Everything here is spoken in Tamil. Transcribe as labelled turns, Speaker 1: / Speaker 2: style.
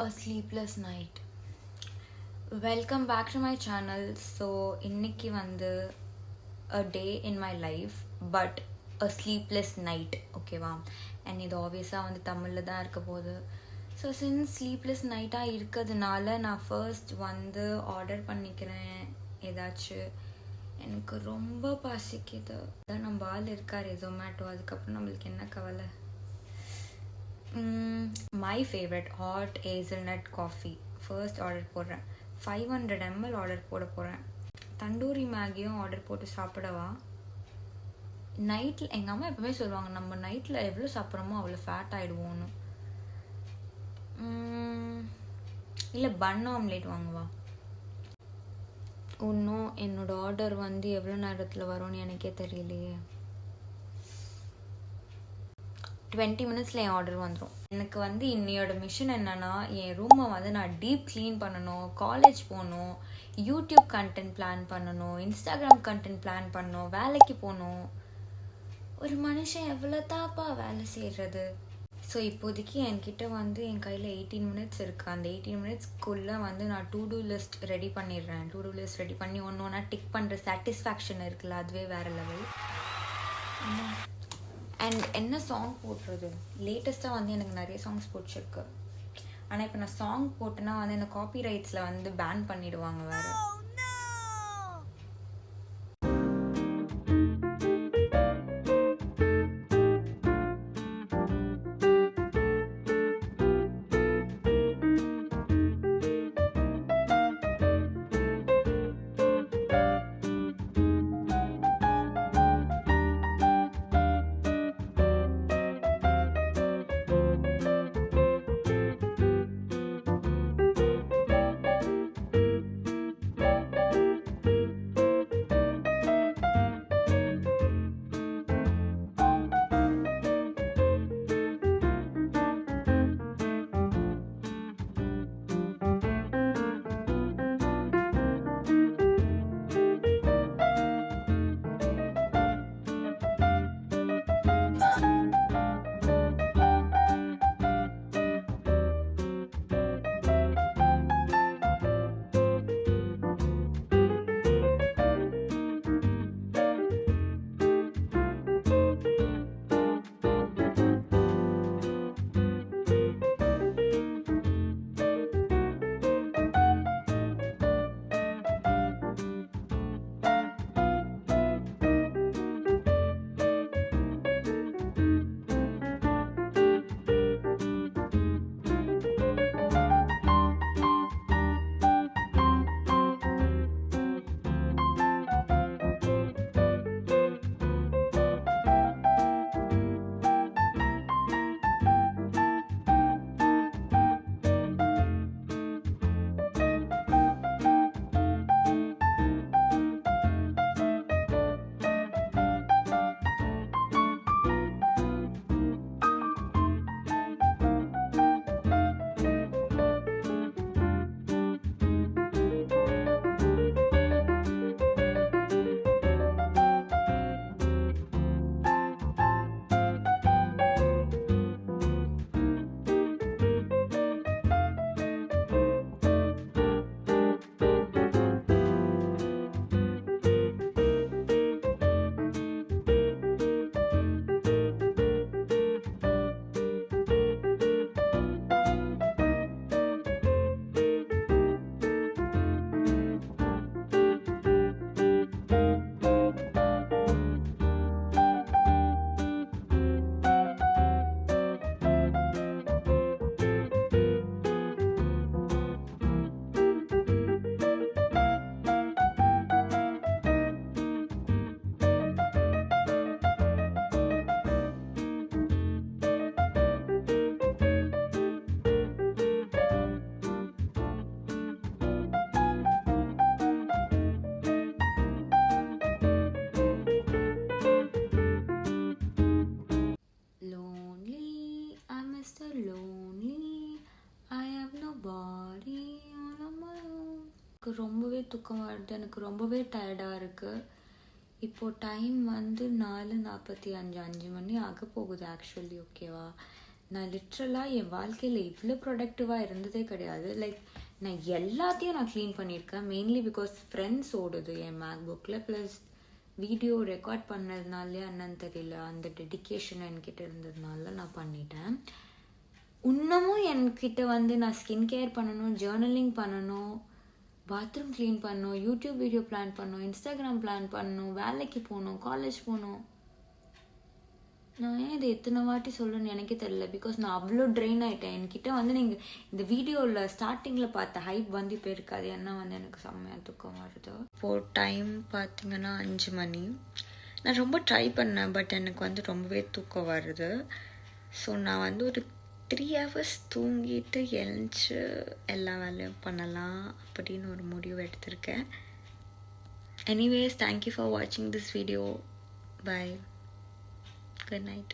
Speaker 1: A sleepless night. Welcome back to my channel. So இன்னைக்கு வந்து a day in my life but a sleepless night, ஓகேவா? அண்ட் இது ஆப்வியஸாக வந்து தமிழில் தான் இருக்க போகுது. ஸோ சின்ஸ் ஸ்லீப்லெஸ் நைட்டாக இருக்கிறதுனால நான் ஃபர்ஸ்ட் வந்து ஆர்டர் பண்ணிக்கிறேன் ஏதாச்சும். எனக்கு ரொம்ப பசிக்குது. அதான் நம்ம ஆள் இருக்கார் ஜொமேட்டோ, அதுக்கப்புறம் நம்மளுக்கு என்ன கவலை. My favourite hot hazelnut coffee first order போடுறேன். 500 ml ஆர்டர் போட போகிறேன். தண்டூரி மேகியும் ஆர்டர் போட்டு சாப்பிடவா? நைட்டில் எங்கள் அம்மா எப்பவுமே சொல்லுவாங்க, நம்ம நைட்டில் எவ்வளோ சாப்பிட்றோமோ அவ்வளோ ஃபேட் ஆகிடுவோன்னு. இல்லை பன் ஆம்லேட் வாங்குவா. இன்னும் என்னோட ஆர்டர் வந்து எவ்வளோ நேரத்தில் வரும்னு எனக்கே தெரியலையே. 20 minutes என் ஆர்டர் வந்துடும். எனக்கு வந்து இன்னையோட மிஷன் என்னன்னா, என் ரூமை வந்து நான் டீப் க்ளீன் பண்ணணும், காலேஜ் போகணும், யூடியூப் கண்டென்ட் பிளான் பண்ணணும், இன்ஸ்டாகிராம் கண்டென்ட் பிளான் பண்ணணும், வேலைக்கு போகணும். ஒரு மனுஷன் எவ்வளோ தாப்பா வேலை செய்கிறது? ஸோ இப்போதைக்கு என்கிட்ட வந்து என் கையில் 18 minutes இருக்குது. அந்த 18 minutesக்குள்ளே வந்து நான் டு டூ லிஸ்ட் ரெடி பண்ணிடுறேன். டு டூ லிஸ்ட் ரெடி பண்ணி ஒன்று ஒன்றா டிக் பண்ணுற சாட்டிஸ்ஃபேக்ஷன் இருக்குல்ல, அதுவே வேறு லெவல். அண்ட் என்ன சாங் போடுறது? லேட்டஸ்ட்டாக வந்து எனக்கு நிறைய சாங்ஸ் பிடிச்சிருக்கு. ஆனால் இப்போ நான் சாங் போட்டேன்னா வந்து இந்த காப்பி ரைட்ஸில் வந்து பேன் பண்ணிடுவாங்க வேறு. ரொம்பவே தூக்கம் வருது, எனக்கு ரொம்பவே டயர்டாக இருக்குது. இப்போது டைம் வந்து 4:45, 5 மணி ஆக போகுது ஆக்சுவலி, ஓகேவா? நான் லிட்ரலாக என் வாழ்க்கையில் இவ்வளோ ப்ரொடக்டிவாக இருந்ததே கிடையாது. லைக் நான் எல்லாத்தையும் நான் க்ளீன் பண்ணியிருக்கேன். மெயின்லி பிகாஸ் ஃப்ரெண்ட்ஸ் ஓடுது என் மேக்புக்கில். ப்ளஸ் வீடியோ ரெக்கார்ட் பண்ணதுனாலே என்னன்னு தெரியல, அந்த டெடிக்கேஷன் என்கிட்ட இருந்ததுனால நான் பண்ணிட்டேன். இன்னமும் என்கிட்ட வந்து நான் ஸ்கின் கேர் பண்ணணும், ஜேர்னலிங் பண்ணணும், பாத்ரூம் க்ளீன் பண்ணணும், யூடியூப் வீடியோ பிளான் பண்ணணும், இன்ஸ்டாகிராம் பிளான் பண்ணணும், வேலைக்கு போகணும், காலேஜ் போகணும். நான் ஏன் இதை எத்தனை வாட்டி சொல்லணும்னு எனக்கே தெரியல. பிகாஸ் நான் அவ்வளோ ட்ரெயின் ஆகிட்டேன். என்கிட்ட வந்து நீங்கள் இந்த வீடியோவில் ஸ்டார்டிங்கில் பார்த்த ஹைப் வந்து இப்போ இருக்காது. ஏன்னா வந்து எனக்கு செம்மையாக தூக்கம் வருது. இப்போது டைம் பார்த்தீங்கன்னா 5 மணி. நான் ரொம்ப ட்ரை பண்ணேன், பட் எனக்கு வந்து ரொம்பவே தூக்கம் வருது. ஸோ நான் வந்து ஒரு 3 hours தூங்கிட்டு எழுந்துச்சு எல்லா வேலையும் பண்ணலாம் அப்படின்னு ஒரு முடிவு எடுத்திருக்கேன். எனிவேஸ், தேங்க்யூ ஃபார் வாட்சிங் this video. Bye. Good night.